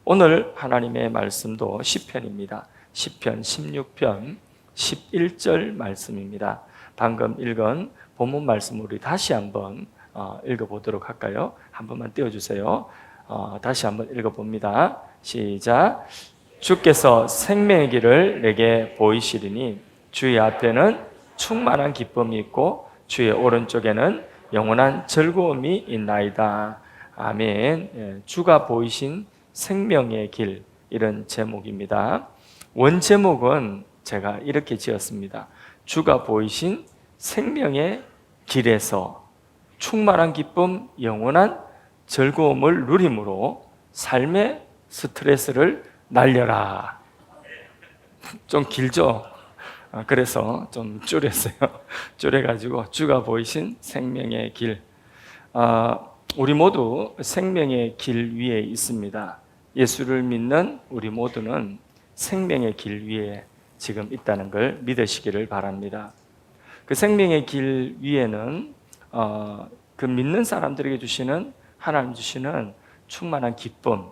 오늘 하나님의 말씀도 시편입니다. 시편 16편 11절 말씀입니다. 방금 읽은 본문 말씀 우리 다시 한번 읽어보도록 할까요? 한 번만 띄워주세요. 다시 한번 읽어봅니다. 시작. 주께서 생명의 길을 내게 보이시리니 주의 앞에는 충만한 기쁨이 있고 주의 오른쪽에는 영원한 즐거움이 있나이다. 아멘. 주가 보이신 생명의 길, 이런 제목입니다. 원 제목은 제가 이렇게 지었습니다. 주가 보이신 생명의 길에서 충만한 기쁨, 영원한 즐거움을 누림으로 삶의 스트레스를 날려라. 좀 길죠? 그래서 좀 줄였어요. 줄여가지고 주가 보이신 생명의 길. 우리 모두 생명의 길 위에 있습니다. 예수를 믿는 우리 모두는 생명의 길 위에 지금 있다는 걸 믿으시기를 바랍니다. 그 생명의 길 위에는 그 믿는 사람들에게 주시는, 하나님 주시는 충만한 기쁨,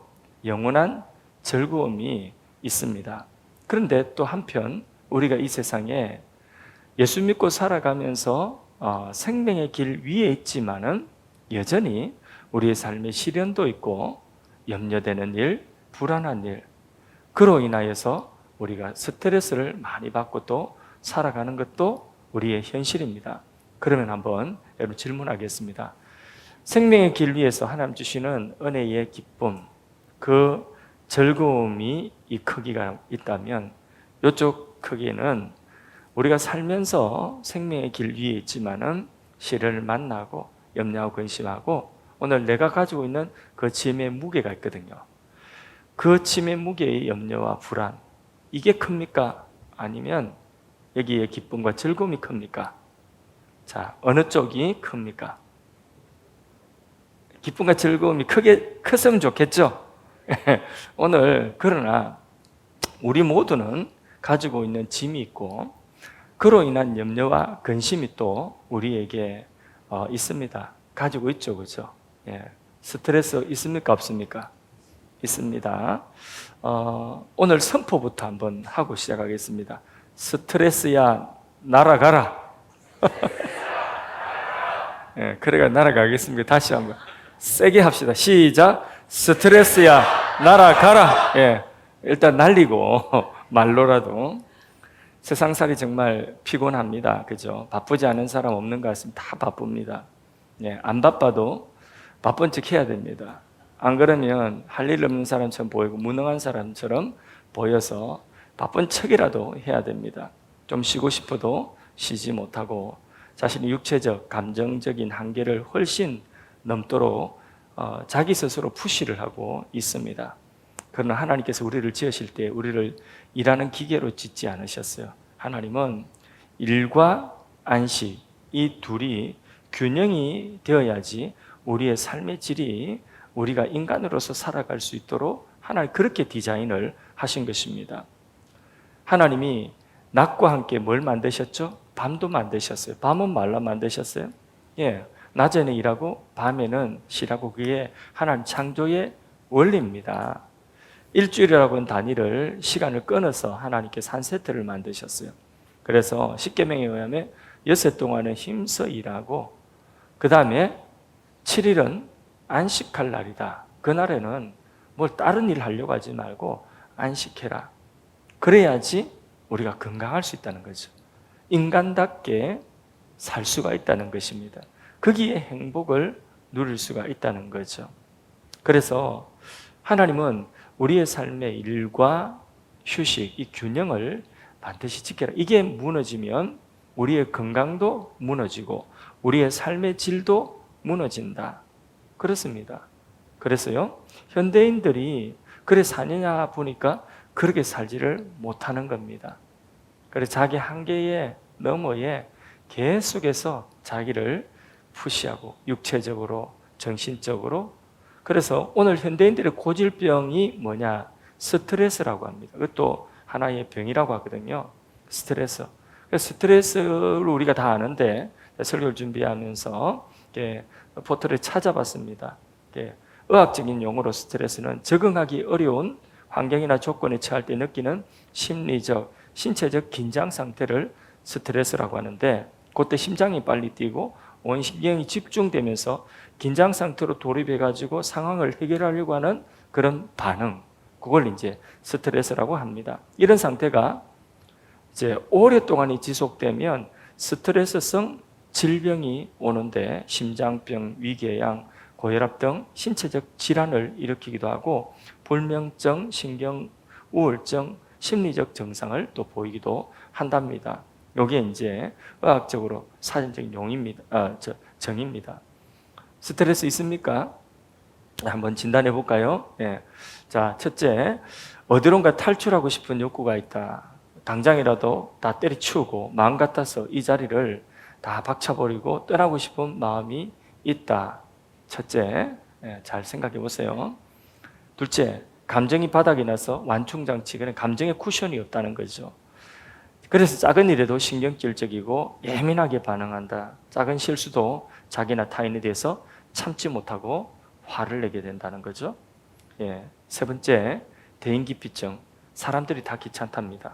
영원한 즐거움이 있습니다. 그런데 또 한편 우리가 이 세상에 예수 믿고 살아가면서 생명의 길 위에 있지만은 여전히 우리의 삶에 시련도 있고 염려되는 일, 불안한 일, 그로 인하여서 우리가 스트레스를 많이 받고 또 살아가는 것도 우리의 현실입니다. 그러면 한번 여러분 질문하겠습니다. 생명의 길 위에서 하나님 주시는 은혜의 기쁨, 그 즐거움이 이 크기가 있다면 이쪽 크기는 우리가 살면서 생명의 길 위에 있지만은 시련을 만나고 염려하고 근심하고 오늘 내가 가지고 있는 그 짐의 무게가 있거든요. 그 짐의 무게의 염려와 불안, 이게 큽니까? 아니면 여기에 기쁨과 즐거움이 큽니까? 자, 어느 쪽이 큽니까? 기쁨과 즐거움이 컸으면 좋겠죠? 오늘 그러나 우리 모두는 가지고 있는 짐이 있고 그로 인한 염려와 근심이 또 우리에게 있습니다. 가지고 있죠, 그렇죠? 스트레스 있습니까, 없습니까? 있습니다. 오늘 선포부터 한번 하고 시작하겠습니다. 스트레스야 날아가라. 그래가 날아가겠습니다. 다시 한번 세게 합시다. 시작. 스트레스야 날아가라. 일단 날리고 말로라도. 세상살이 정말 피곤합니다. 그죠? 바쁘지 않은 사람 없는 것 같습니다. 다 바쁩니다. 안 바빠도 바쁜 척 해야 됩니다. 안 그러면 할 일 없는 사람처럼 보이고 무능한 사람처럼 보여서 바쁜 척이라도 해야 됩니다. 좀 쉬고 싶어도 쉬지 못하고 자신의 육체적, 감정적인 한계를 훨씬 넘도록 자기 스스로 푸시를 하고 있습니다. 그러나 하나님께서 우리를 지으실 때 우리를 일하는 기계로 짓지 않으셨어요. 하나님은 일과 안식, 이 둘이 균형이 되어야지 우리의 삶의 질이 우리가 인간으로서 살아갈 수 있도록 하나님 그렇게 디자인을 하신 것입니다. 하나님이 낮과 함께 뭘 만드셨죠? 밤도 만드셨어요. 밤은 말라 만드셨어요. 낮에는 일하고 밤에는 쉬라고, 그게 하나님 창조의 원리입니다. 일주일이라고 하는 단위를, 시간을 끊어서 하나님께서 한 세트를 만드셨어요. 그래서 십계명에 의하면 6세 동안은 힘써 일하고 그 다음에 7일은 안식할 날이다. 그날에는 뭘 다른 일 하려고 하지 말고 안식해라. 그래야지 우리가 건강할 수 있다는 거죠. 인간답게 살 수가 있다는 것입니다. 거기에 행복을 누릴 수가 있다는 거죠. 그래서 하나님은 우리의 삶의 일과 휴식, 이 균형을 반드시 지켜라. 이게 무너지면 우리의 건강도 무너지고 우리의 삶의 질도 무너진다. 그렇습니다. 그래서요, 현대인들이 그래 사느냐 보니까 그렇게 살지를 못하는 겁니다. 그래서 자기 한계의 너머에 계속해서 자기를 푸시하고 육체적으로, 정신적으로. 그래서 오늘 현대인들의 고질병이 뭐냐? 스트레스라고 합니다. 그것도 하나의 병이라고 하거든요. 스트레스. 스트레스를 우리가 다 아는데 설교를 준비하면서 포털을 찾아봤습니다. 의학적인 용어로 스트레스는 적응하기 어려운 환경이나 조건에 처할 때 느끼는 심리적, 신체적 긴장 상태를 스트레스라고 하는데, 그때 심장이 빨리 뛰고 온 신경이 집중되면서 긴장 상태로 돌입해가지고 상황을 해결하려고 하는 그런 반응, 그걸 이제 스트레스라고 합니다. 이런 상태가 이제 오랫동안이 지속되면 스트레스성 질병이 오는데, 심장병, 위궤양, 고혈압 등 신체적 질환을 일으키기도 하고 불면증, 신경 우울증, 심리적 증상을 또 보이기도 한답니다. 이게 이제 의학적으로 사전적인 용입니다. 정의입니다. 스트레스 있습니까? 한번 진단해 볼까요? 예. 자, 첫째, 어디론가 탈출하고 싶은 욕구가 있다. 당장이라도 다 때려치우고 마음 같아서 이 자리를 다 박차버리고 떠나고 싶은 마음이 있다. 첫째, 잘 생각해 보세요. 둘째, 감정이 바닥이 나서 완충장치, 그런 감정의 쿠션이 없다는 거죠. 그래서 작은 일에도 신경질적이고 예민하게 반응한다. 작은 실수도 자기나 타인에 대해서 참지 못하고 화를 내게 된다는 거죠. 예. 세 번째, 대인기피증. 사람들이 다 귀찮답니다.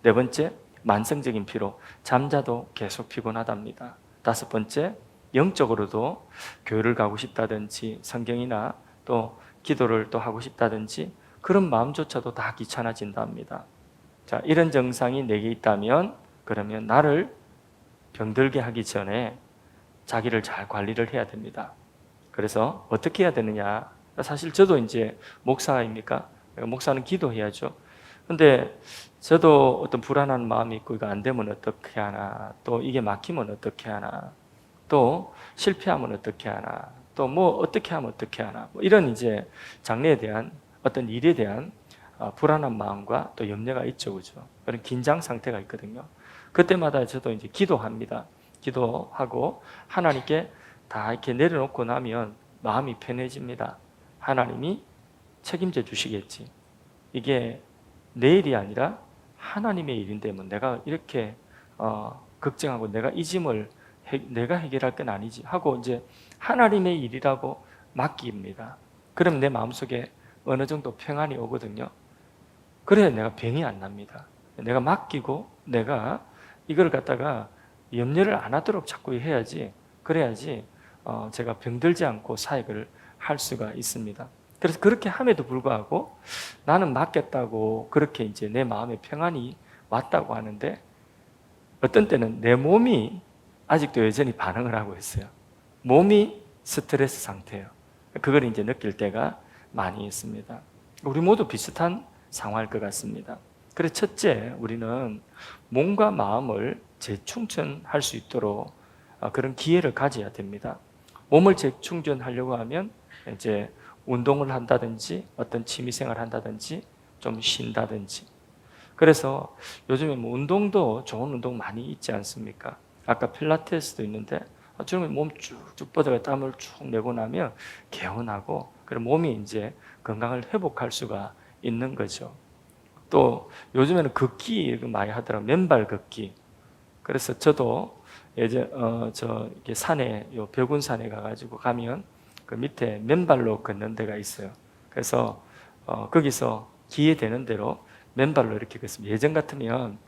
네 번째, 만성적인 피로. 잠자도 계속 피곤하답니다. 다섯 번째, 영적으로도 교회를 가고 싶다든지 성경이나 또 기도를 또 하고 싶다든지 그런 마음조차도 다 귀찮아진답니다. 자, 이런 증상이 내게 있다면 그러면 나를 병들게 하기 전에 자기를 잘 관리를 해야 됩니다. 그래서 어떻게 해야 되느냐? 사실 저도 이제 목사입니까? 목사는 기도해야죠. 근데 저도 어떤 불안한 마음이 있고 이거 안 되면 어떻게 하나, 또 이게 막히면 어떻게 하나, 또 실패하면 어떻게 하나, 또 뭐 어떻게 하면 어떻게 하나, 뭐 이런 이제 장래에 대한 어떤 일에 대한 불안한 마음과 또 염려가 있죠, 그죠? 그런 긴장 상태가 있거든요. 그때마다 저도 이제 기도합니다. 기도하고 하나님께 다 이렇게 내려놓고 나면 마음이 편해집니다. 하나님이 책임져 주시겠지. 이게 내 일이 아니라 하나님의 일인데 뭐 내가 이렇게 걱정하고 내가 이 짐을 내가 해결할 건 아니지 하고 이제 하나님의 일이라고 맡깁니다. 그럼 내 마음속에 어느 정도 평안이 오거든요. 그래야 내가 병이 안 납니다. 내가 맡기고 내가 이걸 갖다가 염려를 안 하도록 자꾸 해야지, 그래야지 제가 병들지 않고 사역을 할 수가 있습니다. 그래서 그렇게 함에도 불구하고 나는 맡겼다고 그렇게 이제 내 마음에 평안이 왔다고 하는데 어떤 때는 내 몸이 아직도 여전히 반응을 하고 있어요. 몸이 스트레스 상태예요. 그걸 이제 느낄 때가 많이 있습니다. 우리 모두 비슷한 상황일 것 같습니다. 그래서 첫째, 우리는 몸과 마음을 재충전할 수 있도록 그런 기회를 가져야 됩니다. 몸을 재충전하려고 하면 이제 운동을 한다든지 어떤 취미생활을 한다든지 좀 쉰다든지. 그래서 요즘에 뭐 운동도 좋은 운동 많이 있지 않습니까? 아까 필라테스도 있는데 저는 몸 쭉쭉 뻗어가 땀을 쭉 내고 나면 개운하고 그럼 몸이 이제 건강을 회복할 수가 있는 거죠. 또 요즘에는 걷기 많이 하더라고요. 맨발 걷기. 그래서 저도 예전 이렇게 산에 요 벽운산에 가가지고 가면 그 밑에 맨발로 걷는 데가 있어요. 그래서 거기서 기회 되는 대로 맨발로 이렇게 걷습니다. 예전 같으면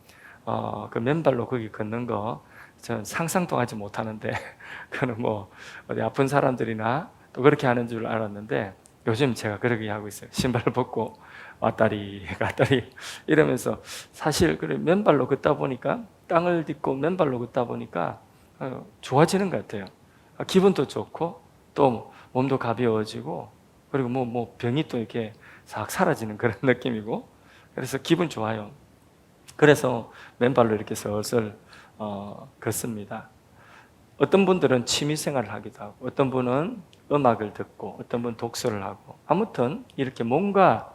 그 맨발로 거기 걷는 거 저는 상상도 하지 못하는데 그는 뭐 어디 아픈 사람들이나 또 그렇게 하는 줄 알았는데 요즘 제가 그렇게 하고 있어요. 신발을 벗고 왔다리 갔다리 이러면서 사실 그래 맨발로 걷다 보니까 땅을 딛고 맨발로 걷다 보니까 좋아지는 것 같아요. 기분도 좋고 또 몸도 가벼워지고 그리고 뭐 병이 또 이렇게 싹 사라지는 그런 느낌이고 그래서 기분 좋아요. 그래서 맨발로 이렇게 슬슬 걷습니다. 어떤 분들은 취미생활을 하기도 하고 어떤 분은 음악을 듣고 어떤 분은 독서를 하고 아무튼 이렇게 몸과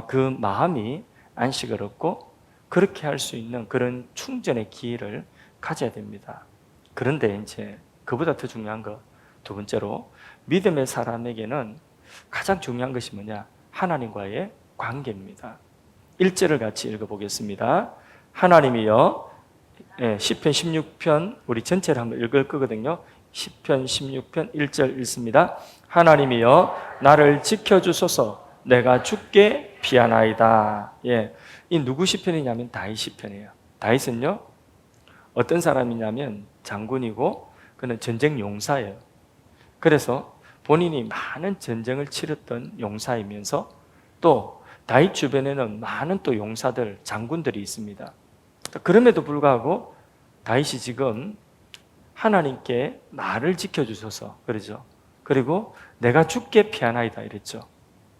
그 마음이 안식을 얻고 그렇게 할 수 있는 그런 충전의 기회를 가져야 됩니다. 그런데 이제 그보다 더 중요한 거 두 번째로 믿음의 사람에게는 가장 중요한 것이 뭐냐? 하나님과의 관계입니다. 1절을 같이 읽어보겠습니다. 하나님이여, 시편 16편 우리 전체를 한번 읽을 거거든요. 시편 16편 1절 읽습니다. 하나님이여 나를 지켜주소서 내가 죽게 피하나이다. 예, 이 누구 시편이냐면 다윗 시편이에요. 다윗은요 어떤 사람이냐면 장군이고 그는 전쟁 용사예요. 그래서 본인이 많은 전쟁을 치렀던 용사이면서 또 다윗 주변에는 많은 또 용사들, 장군들이 있습니다. 그럼에도 불구하고 다윗이 지금 하나님께 나를 지켜주소서 그러죠. 그리고 내가 죽게 피하나이다 이랬죠.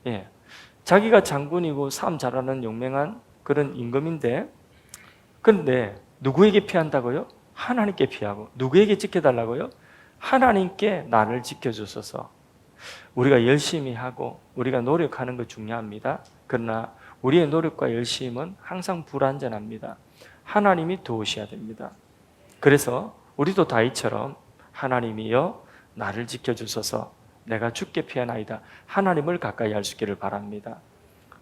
예, 자기가 장군이고 싸움 잘하는 용맹한 그런 임금인데, 그런데 누구에게 피한다고요? 하나님께 피하고. 누구에게 지켜달라고요? 하나님께 나를 지켜주소서. 우리가 열심히 하고 우리가 노력하는 거 중요합니다. 그러나 우리의 노력과 열심은 항상 불완전합니다. 하나님이 도우셔야 됩니다. 그래서 우리도 다윗처럼 하나님이여 나를 지켜주소서 내가 죽게 피하나이다. 하나님을 가까이 할 수 있기를 바랍니다.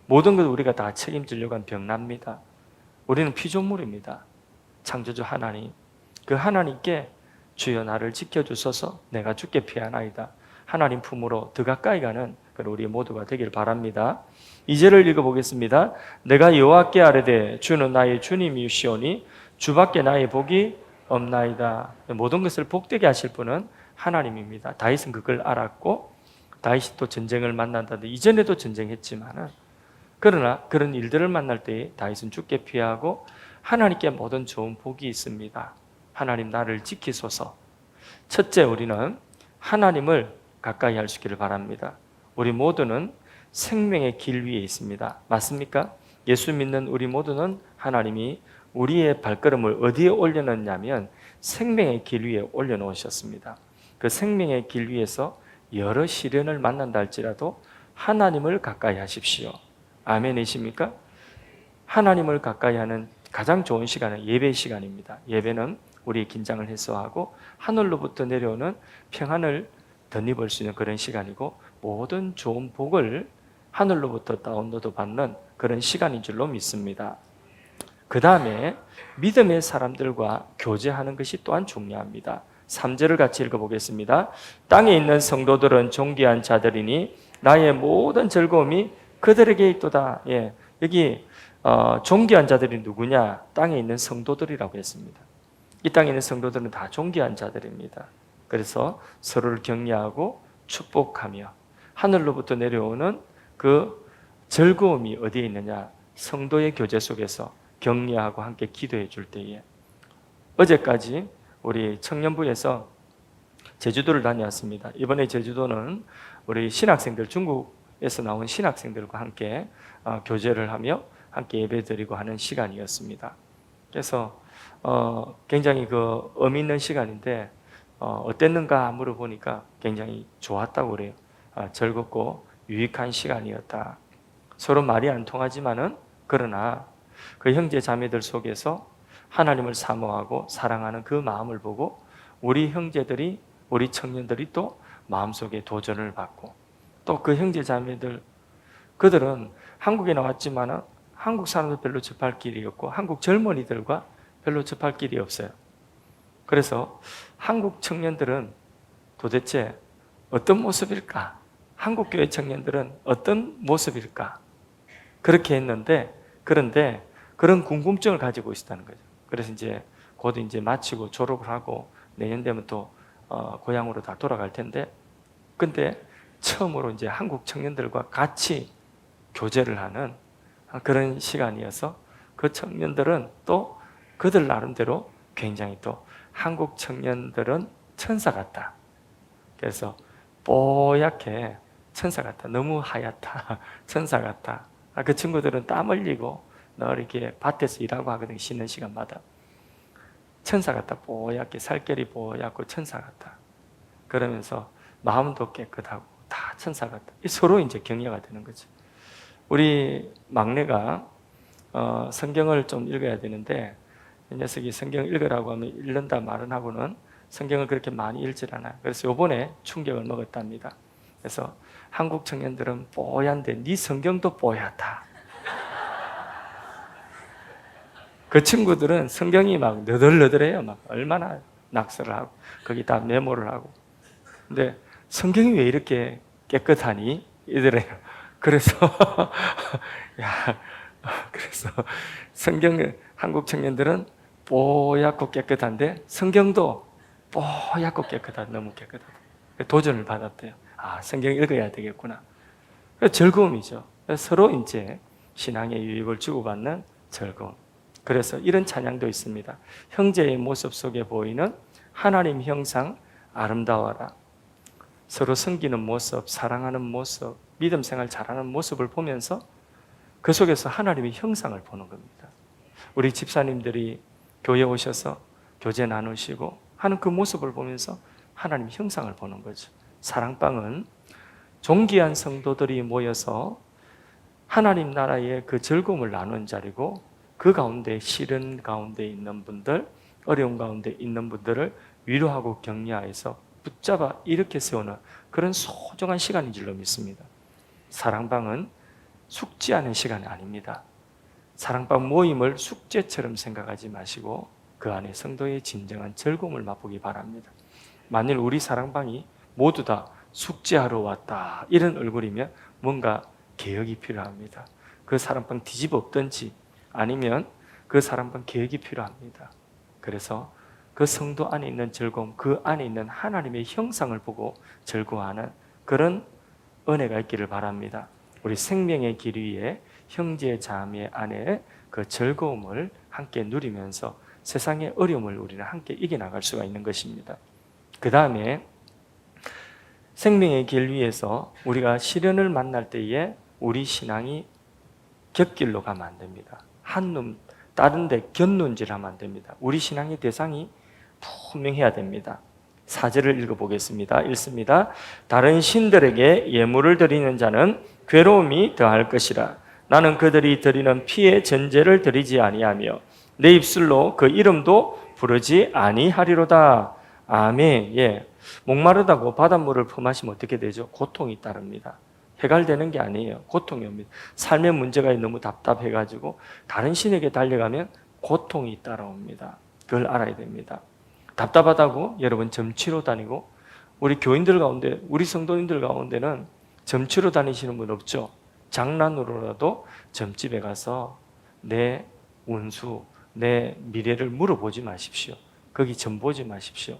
모든 것 우리가 다 책임지려고 하면 병납니다. 우리는 피조물입니다. 창조주 하나님, 그 하나님께 주여 나를 지켜주소서 내가 죽게 피하나이다. 하나님 품으로 더 가까이 가는 우리 모두가 되길 바랍니다. 2절을 읽어보겠습니다. 내가 여호와께 아뢰되 주는 나의 주님이시오니 주밖에 나의 복이 없나이다. 모든 것을 복되게 하실 분은 하나님입니다. 다윗은 그걸 알았고 다윗이 또 전쟁을 만난다는데 이전에도 전쟁했지만은 그러나 그런 일들을 만날 때 다윗은 죽게 피하고 하나님께 모든 좋은 복이 있습니다. 하나님 나를 지키소서. 첫째, 우리는 하나님을 가까이 할 수 있기를 바랍니다. 우리 모두는 생명의 길 위에 있습니다. 맞습니까? 예수 믿는 우리 모두는 하나님이 우리의 발걸음을 어디에 올려놓냐면 생명의 길 위에 올려놓으셨습니다. 그 생명의 길 위에서 여러 시련을 만난다 할지라도 하나님을 가까이 하십시오. 아멘이십니까? 하나님을 가까이 하는 가장 좋은 시간은 예배 시간입니다. 예배는 우리의 긴장을 해소하고 하늘로부터 내려오는 평안을 덧입을 수 있는 그런 시간이고 모든 좋은 복을 하늘로부터 다운로드 받는 그런 시간인 줄로 믿습니다. 그 다음에 믿음의 사람들과 교제하는 것이 또한 중요합니다. 3절을 같이 읽어보겠습니다. 땅에 있는 성도들은 존귀한 자들이니 나의 모든 즐거움이 그들에게 있도다. 예, 여기 존귀한 자들이 누구냐? 땅에 있는 성도들이라고 했습니다. 이 땅에 있는 성도들은 다 존귀한 자들입니다. 그래서 서로를 격려하고 축복하며 하늘로부터 내려오는 그 즐거움이 어디에 있느냐? 성도의 교제 속에서 격려하고 함께 기도해 줄 때에. 어제까지 우리 청년부에서 제주도를 다녀왔습니다. 이번에 제주도는 우리 신학생들, 중국에서 나온 신학생들과 함께 교제를 하며 함께 예배드리고 하는 시간이었습니다. 그래서 굉장히 그 의미 있는 시간인데 어땠는가 물어보니까 굉장히 좋았다고 그래요. 즐겁고 유익한 시간이었다. 서로 말이 안 통하지만은 그러나 그 형제 자매들 속에서 하나님을 사모하고 사랑하는 그 마음을 보고 우리 형제들이, 우리 청년들이 또 마음속에 도전을 받고 또 그 형제 자매들, 그들은 한국에 나왔지만은 한국 사람들 별로 접할 길이 없고 한국 젊은이들과 별로 접할 길이 없어요. 그래서 한국 청년들은 도대체 어떤 모습일까? 한국 교회 청년들은 어떤 모습일까? 그렇게 했는데, 그런데 그런 궁금증을 가지고 있었다는 거죠. 그래서 이제 곧 이제 마치고 졸업을 하고 내년 되면 또 고향으로 다 돌아갈 텐데, 근데 처음으로 이제 한국 청년들과 같이 교제를 하는 그런 시간이어서 그 청년들은 또 그들 나름대로 굉장히 또 한국 청년들은 천사 같다. 그래서 뽀얗게 천사 같다. 너무 하얗다. 천사 같다. 그 친구들은 땀 흘리고 늘 이렇게 밭에서 일하고 하거든요. 쉬는 시간마다. 천사 같다. 뽀얗게 살결이 뽀얗고 천사 같다. 그러면서 마음도 깨끗하고 다 천사 같다. 서로 이제 격려가 되는 거죠. 우리 막내가 성경을 좀 읽어야 되는데 이 녀석이 성경 읽으라고 하면 읽는다 말은 하고는 성경을 그렇게 많이 읽질 않아요. 그래서 이번에 충격을 먹었답니다. 그래서 한국 청년들은 뽀얀데 네 성경도 뽀얗다. 그 친구들은 성경이 막 너덜너덜해요. 막 얼마나 낙서를 하고 거기다 메모를 하고. 근데 성경이 왜 이렇게 깨끗하니? 이더래요. 그래서 야, 그래서 성경 한국 청년들은 뽀얗고 깨끗한데 성경도 뽀얗고 깨끗하다. 너무 깨끗하다. 도전을 받았대요. 아, 성경 읽어야 되겠구나. 즐거움이죠. 서로 이제 신앙의 유익을 주고받는 즐거움. 그래서 이런 찬양도 있습니다. 형제의 모습 속에 보이는 하나님 형상 아름다워라. 서로 섬기는 모습, 사랑하는 모습, 믿음 생활 잘하는 모습을 보면서 그 속에서 하나님의 형상을 보는 겁니다. 우리 집사님들이 교회에 오셔서 교제 나누시고 하는 그 모습을 보면서 하나님 형상을 보는 거죠. 사랑방은 존귀한 성도들이 모여서 하나님 나라의 그 즐거움을 나누는 자리고, 그 가운데 시련 가운데 있는 분들, 어려운 가운데 있는 분들을 위로하고 격려해서 붙잡아 이렇게 세우는 그런 소중한 시간인 줄로 믿습니다. 사랑방은 숙제하는 시간이 아닙니다. 사랑방 모임을 숙제처럼 생각하지 마시고 그 안에 성도의 진정한 즐거움을 맛보기 바랍니다. 만일 우리 사랑방이 모두 다 숙제하러 왔다 이런 얼굴이면 뭔가 개혁이 필요합니다. 그 사랑방 뒤집어 엎든지 아니면 그 사랑방 개혁이 필요합니다. 그래서 그 성도 안에 있는 즐거움, 그 안에 있는 하나님의 형상을 보고 즐거워하는 그런 은혜가 있기를 바랍니다. 우리 생명의 길 위에 형제 자매 안에 그 즐거움을 함께 누리면서 세상의 어려움을 우리는 함께 이겨나갈 수가 있는 것입니다. 그 다음에 생명의 길 위에서 우리가 시련을 만날 때에 우리 신앙이 곁길로 가면 안 됩니다. 한눈 다른 데 곁눈질하면 안 됩니다. 우리 신앙의 대상이 분명해야 됩니다. 4절을 읽어보겠습니다. 읽습니다. 다른 신들에게 예물을 드리는 자는 괴로움이 더할 것이라. 나는 그들이 드리는 피의 전제를 드리지 아니하며 내 입술로 그 이름도 부르지 아니하리로다. 아멘. 예. 목마르다고 바닷물을 품마시면 어떻게 되죠? 고통이 따릅니다. 해결되는 게 아니에요. 고통이 옵니다. 삶의 문제가 너무 답답해가지고 다른 신에게 달려가면 고통이 따라옵니다. 그걸 알아야 됩니다. 답답하다고 여러분 점치러 다니고, 우리 교인들 가운데, 우리 성도님들 가운데는 점치러 다니시는 분 없죠? 장난으로라도 점집에 가서 내 운수, 내 미래를 물어보지 마십시오. 거기 점 보지 마십시오.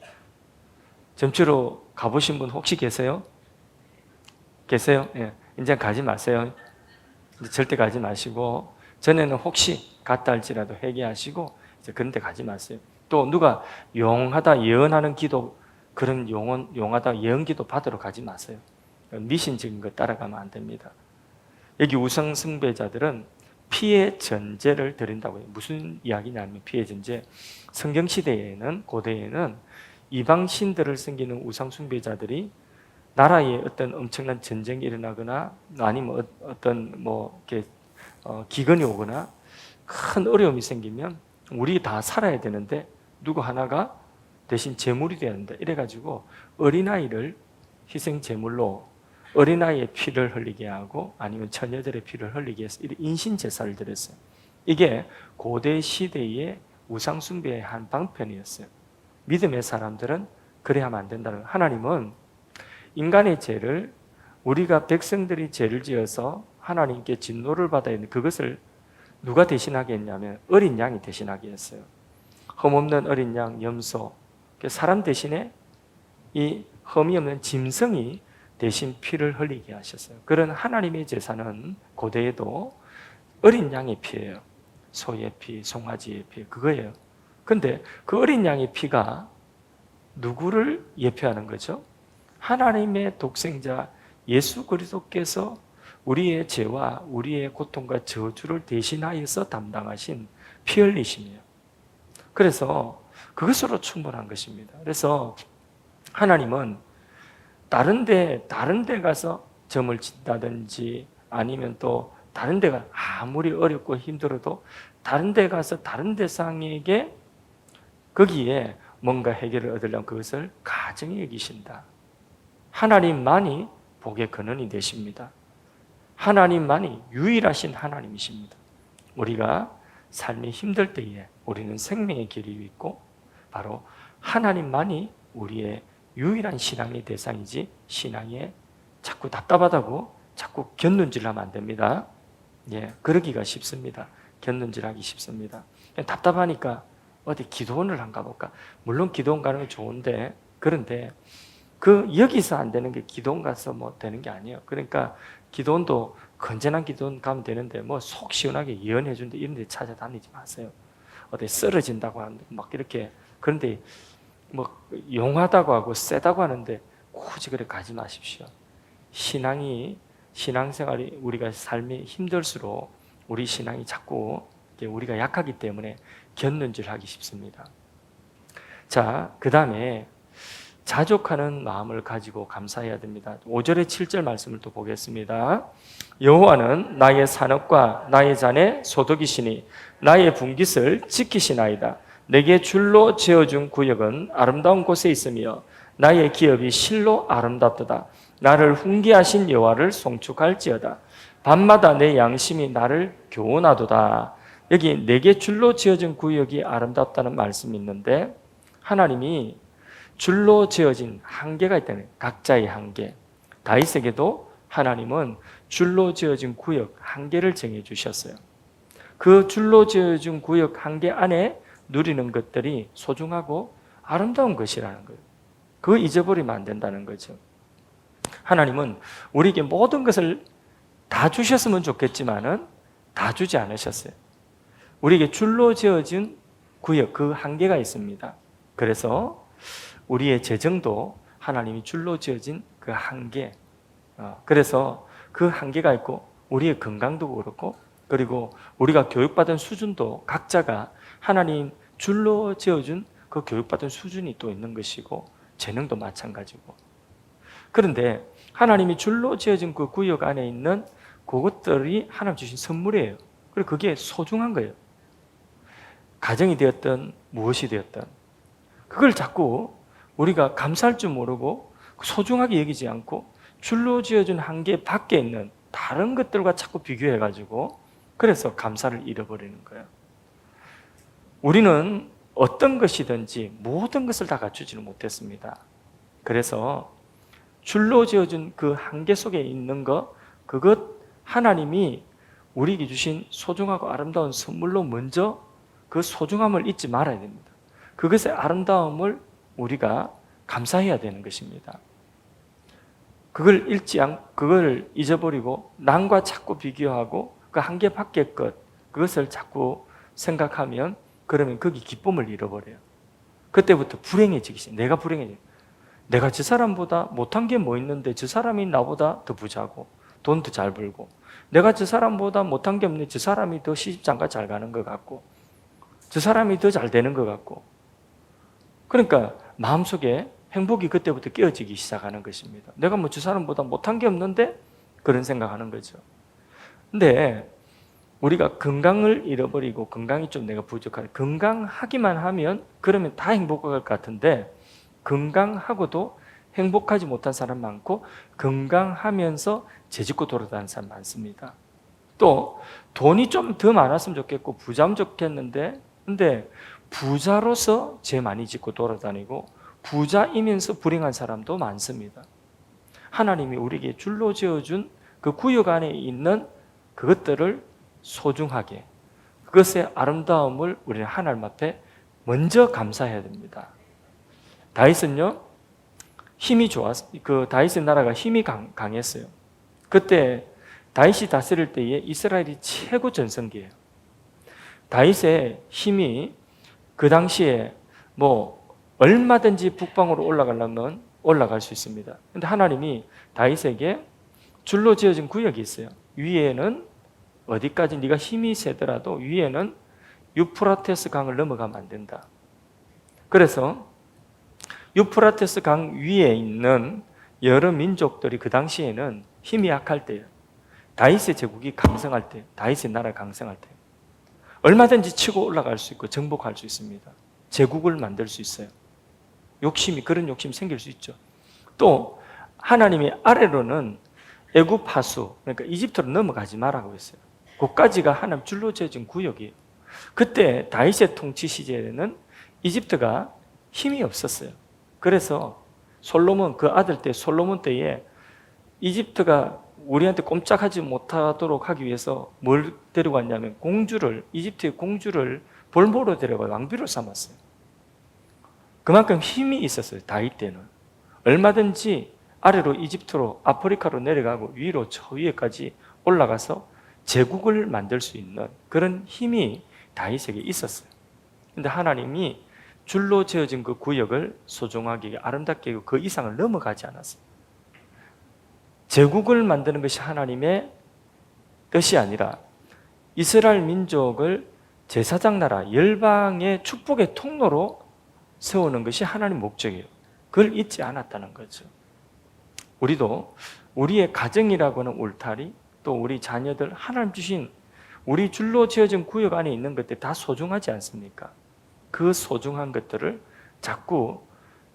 점치러 가보신 분 혹시 계세요? 계세요? 예. 이제 가지 마세요. 절대 가지 마시고, 전에는 혹시 갔다 할지라도 회개하시고 이제 그런 데 가지 마세요. 또 누가 용하다 예언하는 기도, 그런 용하다 예언 기도 받으러 가지 마세요. 미신적인 거 따라가면 안 됩니다. 여기 우상 숭배자들은 피의 전제를 드린다고 해요. 무슨 이야기냐면 피의 전제. 성경 시대에는, 고대에는 이방 신들을 섬기는 우상 숭배자들이 나라에 어떤 엄청난 전쟁이 일어나거나 아니면 어떤 이렇게 기근이 오거나 큰 어려움이 생기면 우리 다 살아야 되는데 누구 하나가 대신 제물이 돼야 된다. 이래가지고 어린아이를 희생 제물로 어린아이의 피를 흘리게 하고 아니면 처녀들의 피를 흘리게 해서 인신제사를 드렸어요. 이게 고대 시대의 우상숭배의 한 방편이었어요. 믿음의 사람들은 그래야 하면 안 된다는 거예요. 하나님은 인간의 죄를, 우리가 백성들이 죄를 지어서 하나님께 진노를 받아야 하는 그것을 누가 대신하게 했냐면 어린 양이 대신하게 했어요. 흠없는 어린 양, 염소, 사람 대신에 이 흠이 없는 짐승이 대신 피를 흘리게 하셨어요. 그런 하나님의 제사는 고대에도 어린 양의 피예요. 소의 피, 송아지의 피, 그거예요. 근데 그 어린 양의 피가 누구를 예표하는 거죠? 하나님의 독생자 예수 그리스도께서 우리의 죄와 우리의 고통과 저주를 대신하여서 담당하신 피 흘리심이에요. 그래서 그것으로 충분한 것입니다. 그래서 하나님은 다른 데 가서 점을 친다든지 아니면 또 다른 데가 아무리 어렵고 힘들어도 다른 데 가서 다른 대상에게 거기에 뭔가 해결을 얻으려면 그것을 가정히 여기신다. 하나님만이 복의 근원이 되십니다. 하나님만이 유일하신 하나님이십니다. 우리가 삶이 힘들 때에 우리는 생명의 길이 있고 바로 하나님만이 우리의 유일한 신앙의 대상이지 신앙에 자꾸 답답하다고 자꾸 곁눈질하면 안 됩니다. 예, 그러기가 쉽습니다. 곁눈질하기 쉽습니다. 답답하니까 어디 기도원을 안 가볼까? 물론 기도원 가는 건 좋은데, 그런데 여기서 안 되는 게 기도원 가서 뭐 되는 게 아니에요. 그러니까 기도원도 건전한 기도원 가면 되는데 뭐 속 시원하게 예언해 준다 이런 데 찾아다니지 마세요. 어디 쓰러진다고 하는데 막 이렇게, 그런데 뭐 용하다고 하고 세다고 하는데 굳이 그래 가지 마십시오. 신앙생활이 우리가 삶이 힘들수록 우리 신앙이 자꾸 우리가 약하기 때문에 곁눈질하기 쉽습니다. 자, 그 다음에 자족하는 마음을 가지고 감사해야 됩니다. 5절에 7절 말씀을 또 보겠습니다. 여호와는 나의 산업과 나의 잔의 소득이시니 나의 분깃을 지키시나이다. 내게 줄로 지어준 구역은 아름다운 곳에 있으며 나의 기업이 실로 아름답도다. 나를 훈계하신 여호와를 송축할지어다. 밤마다 내 양심이 나를 교훈하도다. 여기 내게 줄로 지어진 구역이 아름답다는 말씀이 있는데, 하나님이 줄로 지어진 한계가 있다는, 각자의 한계. 다윗에게도 하나님은 줄로 지어진 구역 한계를 정해 주셨어요. 그 줄로 지어진 구역 한계 안에 누리는 것들이 소중하고 아름다운 것이라는 거예요. 그거 잊어버리면 안 된다는 거죠. 하나님은 우리에게 모든 것을 다 주셨으면 좋겠지만은 다 주지 않으셨어요. 우리에게 줄로 지어진 구역, 그 한계가 있습니다. 그래서 우리의 재정도 하나님이 줄로 지어진 그 한계, 그래서 그 한계가 있고, 우리의 건강도 그렇고, 그리고 우리가 교육받은 수준도 각자가 하나님 줄로 지어준 그 교육받은 수준이 또 있는 것이고, 재능도 마찬가지고. 그런데 하나님이 줄로 지어진 그 구역 안에 있는 그것들이 하나님 주신 선물이에요. 그리고 그게 소중한 거예요. 가정이 되었든 무엇이 되었든 그걸 자꾸 우리가 감사할 줄 모르고 소중하게 여기지 않고 줄로 지어준 한계 밖에 있는 다른 것들과 자꾸 비교해가지고 그래서 감사를 잃어버리는 거예요. 우리는 어떤 것이든지 모든 것을 다 갖추지는 못했습니다. 그래서 줄로 지어준 그 한계 속에 있는 것, 그것 하나님이 우리에게 주신 소중하고 아름다운 선물로 먼저 그 소중함을 잊지 말아야 됩니다. 그것의 아름다움을 우리가 감사해야 되는 것입니다. 그걸 잊어버리고 남과 자꾸 비교하고 그 한계 밖의 것, 그것을 자꾸 생각하면 그러면 거기 기쁨을 잃어버려요. 그때부터 불행해지기 시작해요. 내가 불행해져요. 내가 저 사람보다 못한 게 뭐 있는데 저 사람이 나보다 더 부자고 돈도 잘 벌고, 내가 저 사람보다 못한 게 없는데 저 사람이 더 시집장가 잘 가는 것 같고, 저 사람이 더 잘 되는 것 같고, 그러니까 마음속에 행복이 그때부터 깨어지기 시작하는 것입니다. 내가 뭐 저 사람보다 못한 게 없는데 그런 생각하는 거죠. 근데 우리가 건강을 잃어버리고 건강이 좀 내가 부족하다, 건강하기만 하면 그러면 다 행복할 것 같은데 건강하고도 행복하지 못한 사람 많고 건강하면서 죄짓고 돌아다니는 사람 많습니다. 또 돈이 좀 더 많았으면 좋겠고 부자면 좋겠는데, 근데 부자로서 죄 많이 짓고 돌아다니고 부자이면서 불행한 사람도 많습니다. 하나님이 우리에게 줄로 지어준 그 구역 안에 있는 그것들을 소중하게, 그것의 아름다움을 우리는 하나님 앞에 먼저 감사해야 됩니다. 다윗은요, 힘이 좋았어요. 그 다윗의 나라가 힘이 강했어요. 그때 다윗이 다스릴 때에 이스라엘이 최고 전성기예요. 다윗의 힘이 그 당시에 뭐 얼마든지 북방으로 올라가려면 올라갈 수 있습니다. 근데 하나님이 다윗에게 줄로 지어진 구역이 있어요. 위에는 어디까지 네가 힘이 세더라도 위에는 유프라테스 강을 넘어가면 안 된다. 그래서 유프라테스 강 위에 있는 여러 민족들이 그 당시에는 힘이 약할 때예요. 다윗의 제국이 강성할 때, 다윗의 나라가 강성할 때 얼마든지 치고 올라갈 수 있고 정복할 수 있습니다. 제국을 만들 수 있어요. 그런 욕심이 생길 수 있죠. 또 하나님이 아래로는 애굽 하수, 그러니까 이집트로 넘어가지 말라고 했어요. 그까지가 하나님 줄로 지어진 구역이에요. 그때 다윗의 통치 시절에는 이집트가 힘이 없었어요. 그래서 솔로몬, 그 아들 때 솔로몬 때에 이집트가 우리한테 꼼짝하지 못하도록 하기 위해서 뭘 데리고 왔냐면 이집트의 공주를 볼모로 데려가 왕비로 삼았어요. 그만큼 힘이 있었어요. 다윗 때는. 얼마든지 아래로 이집트로 아프리카로 내려가고 위로 저 위에까지 올라가서 제국을 만들 수 있는 그런 힘이 다윗에게 있었어요. 근데 하나님이 줄로 지어진 그 구역을 소중하게 아름답게 그 이상을 넘어가지 않았어요. 제국을 만드는 것이 하나님의 뜻이 아니라 이스라엘 민족을 제사장 나라, 열방의 축복의 통로로 세우는 것이 하나님의 목적이에요. 그걸 잊지 않았다는 거죠. 우리도 우리의 가정이라고 하는 울타리, 또 우리 자녀들, 하나님 주신 우리 줄로 지어진 구역 안에 있는 것들 다 소중하지 않습니까? 그 소중한 것들을 자꾸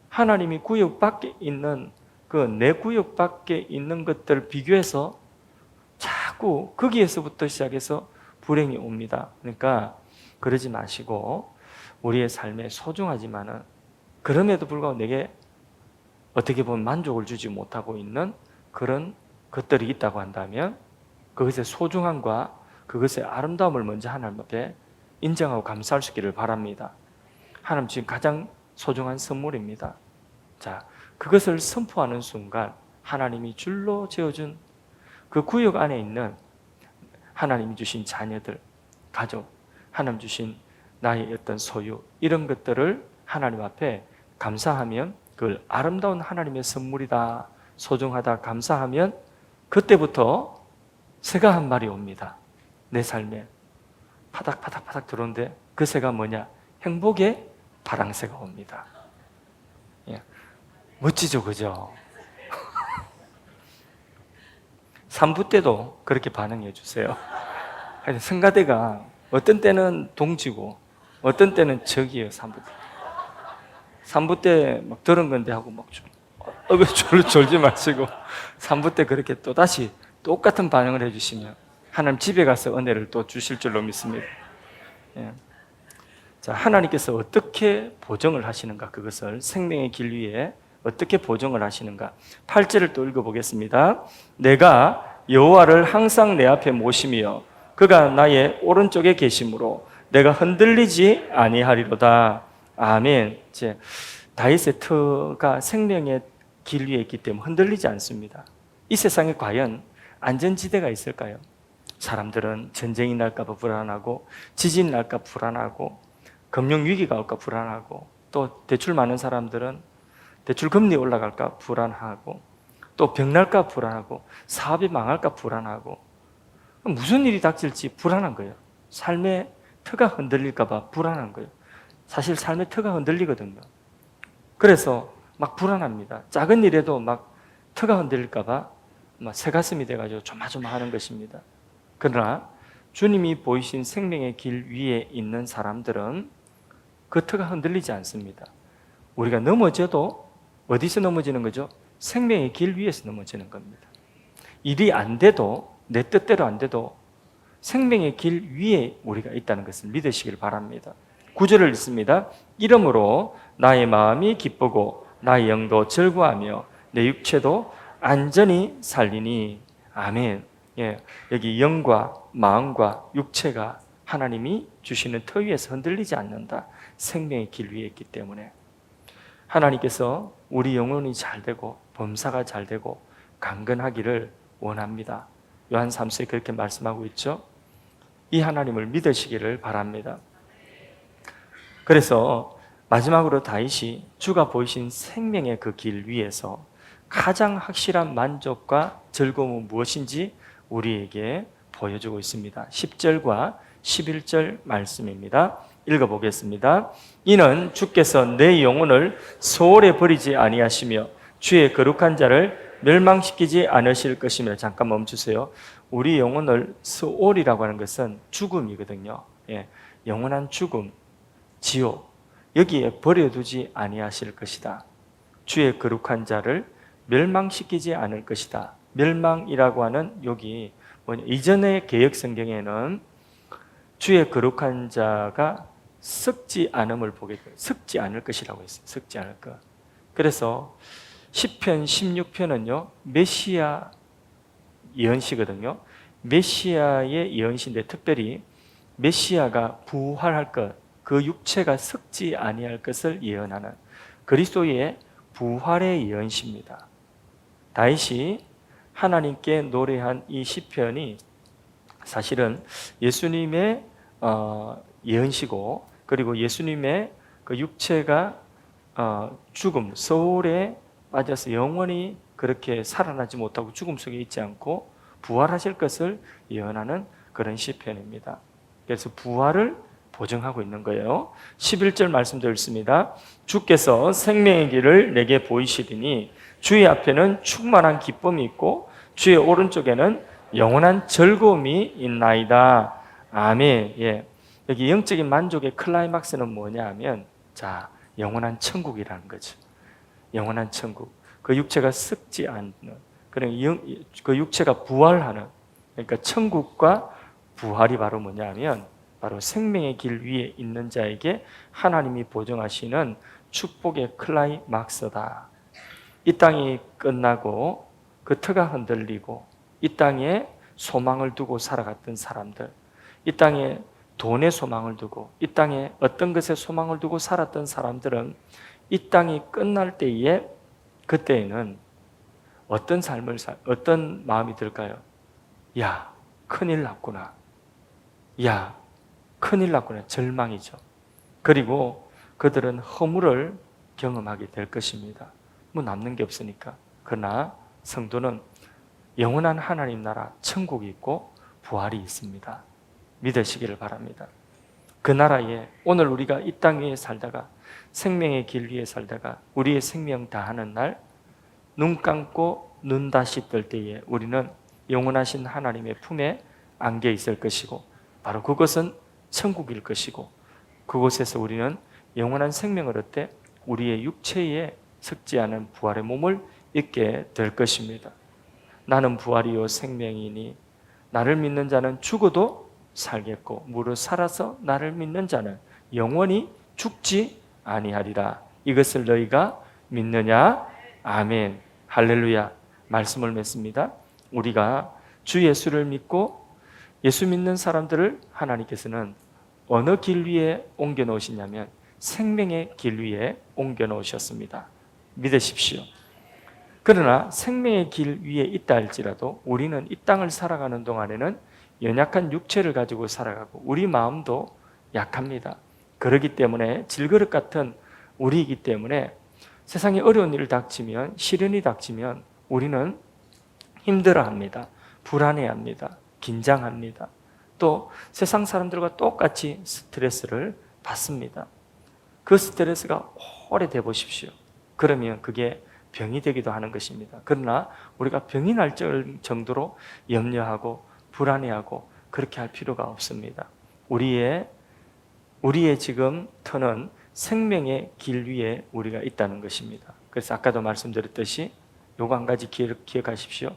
하나님이 구역 밖에 있는 그 내 구역 밖에 있는 것들을 비교해서 자꾸 거기에서부터 시작해서 불행이 옵니다. 그러니까 그러지 마시고 우리의 삶에 소중하지만은 그럼에도 불구하고 내게 어떻게 보면 만족을 주지 못하고 있는 그런 것들이 있다고 한다면 그것의 소중함과 그것의 아름다움을 먼저 하나님 앞에 인정하고 감사할 수 있기를 바랍니다. 하나님 지금 가장 소중한 선물입니다. 자, 그것을 선포하는 순간 하나님이 줄로 지어준 그 구역 안에 있는 하나님이 주신 자녀들, 가족, 하나님 주신 나의 어떤 소유 이런 것들을 하나님 앞에 감사하면 그걸 아름다운 하나님의 선물이다, 소중하다 감사하면 그때부터 새가 한 마리 옵니다. 내 삶에 파닥파닥파닥 들어오는데 그 새가 뭐냐? 행복의 파랑새가 옵니다. 예. 멋지죠, 그죠? 3부 때도 그렇게 반응해 주세요. 성가대가 어떤 때는 동지고 어떤 때는 적이에요. 3부 때. 3부 때 막 들은 건데 하고 막 졸지 마시고 3부 때 그렇게 또 다시 똑같은 반응을 해주시면 하나님 집에 가서 은혜를 또 주실 줄로 믿습니다. 예. 자, 하나님께서 어떻게 보정을 하시는가, 그것을 생명의 길 위에 어떻게 보정을 하시는가. 8절을 또 읽어보겠습니다. 내가 여호와를 항상 내 앞에 모시며 그가 나의 오른쪽에 계심으로 내가 흔들리지 아니하리로다. 아멘. 이제 다윗의 터가 생명의 길 위에 있기 때문에 흔들리지 않습니다. 이 세상에 과연 안전지대가 있을까요? 사람들은 전쟁이 날까 봐 불안하고 지진이 날까 불안하고 금융위기가 올까 불안하고 또 대출 많은 사람들은 대출 금리 올라갈까 불안하고 또 병날까 불안하고 사업이 망할까 불안하고 무슨 일이 닥칠지 불안한 거예요. 삶의 터가 흔들릴까 봐 불안한 거예요. 사실 삶의 터가 흔들리거든요. 그래서 막 불안합니다. 작은 일에도 막 터가 흔들릴까 봐 막 새가슴이 돼가지고 조마조마하는 것입니다. 그러나 주님이 보이신 생명의 길 위에 있는 사람들은 그 터가 흔들리지 않습니다. 우리가 넘어져도 어디서 넘어지는 거죠? 생명의 길 위에서 넘어지는 겁니다. 일이 안 돼도 내 뜻대로 안 돼도 생명의 길 위에 우리가 있다는 것을 믿으시길 바랍니다. 9절을 읽습니다. 이러므로 나의 마음이 기쁘고 나의 영도 즐거워하며 내 육체도 안전히 살리니. 아멘. 예, 여기 영과 마음과 육체가 하나님이 주시는 터 위에서 흔들리지 않는다. 생명의 길 위에 있기 때문에 하나님께서 우리 영혼이 잘 되고 범사가 잘 되고 강건하기를 원합니다. 요한 3서에 그렇게 말씀하고 있죠. 이 하나님을 믿으시기를 바랍니다. 그래서 마지막으로 다윗이 주가 보이신 생명의 그 길 위에서 가장 확실한 만족과 즐거움은 무엇인지 우리에게 보여주고 있습니다. 10절과 11절 말씀입니다. 읽어보겠습니다. 이는 주께서 내 영혼을 소홀에 버리지 아니하시며 주의 거룩한 자를 멸망시키지 않으실 것이며. 잠깐 멈추세요. 우리 영혼을 소홀이라고 하는 것은 죽음이거든요. 예, 영원한 죽음, 지옥, 여기에 버려두지 아니하실 것이다. 주의 거룩한 자를 멸망시키지 않을 것이다. 멸망이라고 하는 여기 뭐냐, 이전의 개역 성경에는 주의 거룩한 자가 썩지 않음을 보게 돼요. 썩지 않을 것이라고 했어요. 썩지 않을 것. 그래서 시편 16편은요 메시아 예언시거든요. 메시아의 예언시인데 특별히 메시아가 부활할 것, 그 육체가 썩지 아니할 것을 예언하는 그리스도의 부활의 예언시입니다. 다윗이 하나님께 노래한 이 시편이 사실은 예수님의 예언시고, 그리고 예수님의 그 육체가 죽음, 소울에 빠져서 영원히 그렇게 살아나지 못하고 죽음 속에 있지 않고 부활하실 것을 예언하는 그런 시편입니다. 그래서 부활을 보증하고 있는 거예요. 11절 말씀도 읽습니다. 주께서 생명의 길을 내게 보이시리니 주의 앞에는 충만한 기쁨이 있고 주의 오른쪽에는 영원한 즐거움이 있나이다. 아멘. 예. 여기 영적인 만족의 클라이막스는 뭐냐 하면, 자, 영원한 천국이라는 거죠. 영원한 천국. 그 육체가 썩지 않는, 그 육체가 부활하는, 그러니까 천국과 부활이 바로 뭐냐 하면, 바로 생명의 길 위에 있는 자에게 하나님이 보증하시는 축복의 클라이막스다. 이 땅이 끝나고 그 터가 흔들리고 이 땅에 소망을 두고 살아갔던 사람들, 이 땅에 돈의 소망을 두고 이 땅에 어떤 것에 소망을 두고 살았던 사람들은 이 땅이 끝날 때에, 그때에는 어떤 마음이 들까요? 야, 큰일 났구나. 야, 큰일 났구나. 절망이죠. 그리고 그들은 허물을 경험하게 될 것입니다. 뭐 남는 게 없으니까. 그러나 성도는 영원한 하나님 나라 천국이 있고 부활이 있습니다. 믿으시기를 바랍니다. 그 나라에 오늘 우리가 이 땅 위에 살다가 생명의 길 위에 살다가 우리의 생명 다하는 날, 눈 감고 눈 다시 뜰 때에 우리는 영원하신 하나님의 품에 안겨 있을 것이고, 바로 그것은 천국일 것이고, 그곳에서 우리는 영원한 생명을 얻되 우리의 육체에 썩지 않은 부활의 몸을 입게 될 것입니다. 나는 부활이요 생명이니 나를 믿는 자는 죽어도 살겠고 무릇 살아서 나를 믿는 자는 영원히 죽지 아니하리라. 이것을 너희가 믿느냐? 아멘. 할렐루야. 말씀을 맺습니다. 우리가 주 예수를 믿고 예수 믿는 사람들을 하나님께서는 어느 길 위에 옮겨 놓으시냐면 생명의 길 위에 옮겨 놓으셨습니다. 믿으십시오. 그러나 생명의 길 위에 있다 할지라도 우리는 이 땅을 살아가는 동안에는 연약한 육체를 가지고 살아가고 우리 마음도 약합니다. 그렇기 때문에 질그릇 같은 우리이기 때문에 세상에 어려운 일을 닥치면, 시련이 닥치면 우리는 힘들어합니다. 불안해합니다. 긴장합니다. 또 세상 사람들과 똑같이 스트레스를 받습니다. 그 스트레스가 오래돼 보십시오. 그러면 그게 병이 되기도 하는 것입니다. 그러나 우리가 병이 날 정도로 염려하고 불안해하고 그렇게 할 필요가 없습니다. 우리의 지금 터는 생명의 길 위에 우리가 있다는 것입니다. 그래서 아까도 말씀드렸듯이 요거 한 가지 기억하십시오.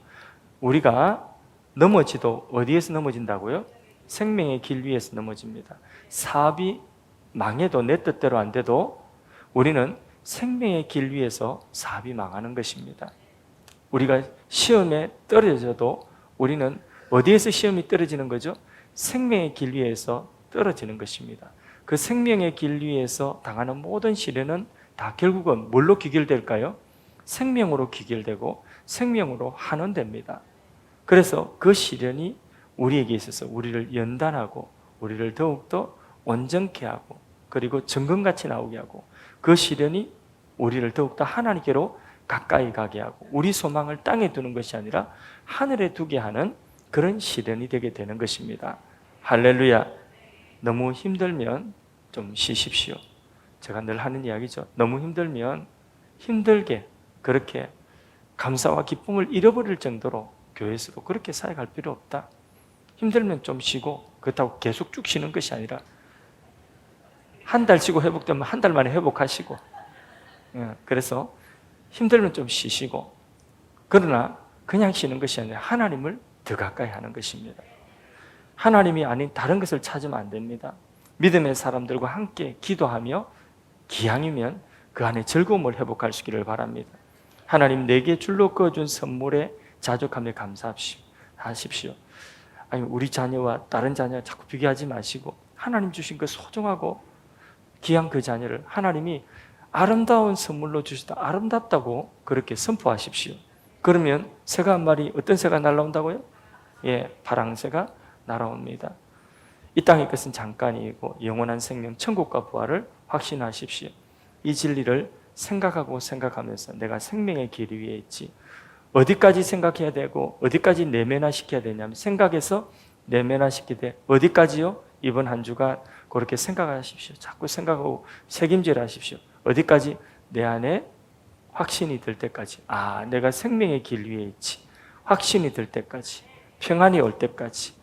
우리가 넘어지도 어디에서 넘어진다고요? 생명의 길 위에서 넘어집니다. 사업이 망해도 내 뜻대로 안 돼도 우리는 생명의 길 위에서 사업이 망하는 것입니다. 우리가 시험에 떨어져도 우리는 어디에서 시험이 떨어지는 거죠? 생명의 길 위에서 떨어지는 것입니다. 그 생명의 길 위에서 당하는 모든 시련은 다 결국은 뭘로 귀결될까요? 생명으로 귀결되고 생명으로 환원됩니다. 그래서 그 시련이 우리에게 있어서 우리를 연단하고 우리를 더욱더 온전케 하고 그리고 정금같이 나오게 하고 그 시련이 우리를 더욱더 하나님께로 가까이 가게 하고 우리 소망을 땅에 두는 것이 아니라 하늘에 두게 하는 그런 시련이 되게 되는 것입니다. 할렐루야. 너무 힘들면 좀 쉬십시오. 제가 늘 하는 이야기죠. 너무 힘들면 힘들게 그렇게 감사와 기쁨을 잃어버릴 정도로 교회에서도 그렇게 사역할 필요 없다. 힘들면 좀 쉬고 그렇다고 계속 쭉 쉬는 것이 아니라 한 달 쉬고 회복되면 한 달 만에 회복하시고, 그래서 힘들면 좀 쉬시고, 그러나 그냥 쉬는 것이 아니라 하나님을 더 가까이 하는 것입니다. 하나님이 아닌 다른 것을 찾으면 안 됩니다. 믿음의 사람들과 함께 기도하며 기왕이면 그 안에 즐거움을 회복할 수 있기를 바랍니다. 하나님 내게 줄로 꺼준 선물에 자족하며 감사하십시오. 아니, 우리 자녀와 다른 자녀 자꾸 비교하지 마시고 하나님 주신 그 소중하고 귀한 그 자녀를 하나님이 아름다운 선물로 주시다 아름답다고 그렇게 선포하십시오. 그러면 새가 한 마리, 어떤 새가 날아온다고요? 예, 파랑새가 날아옵니다. 이 땅의 것은 잠깐이고 영원한 생명, 천국과 부활을 확신하십시오. 이 진리를 생각하면서 내가 생명의 길 위에 있지, 어디까지 생각해야 되고 어디까지 내면화시켜야 되냐면 생각에서 내면화시키되 어디까지요? 이번 한 주간 그렇게 생각하십시오. 자꾸 생각하고 책임질 하십시오. 어디까지? 내 안에 확신이 들 때까지. 아, 내가 생명의 길 위에 있지. 확신이 들 때까지, 평안이 올 때까지,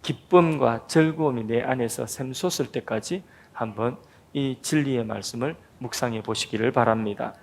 기쁨과 즐거움이 내 안에서 샘솟을 때까지 한번 이 진리의 말씀을 묵상해 보시기를 바랍니다.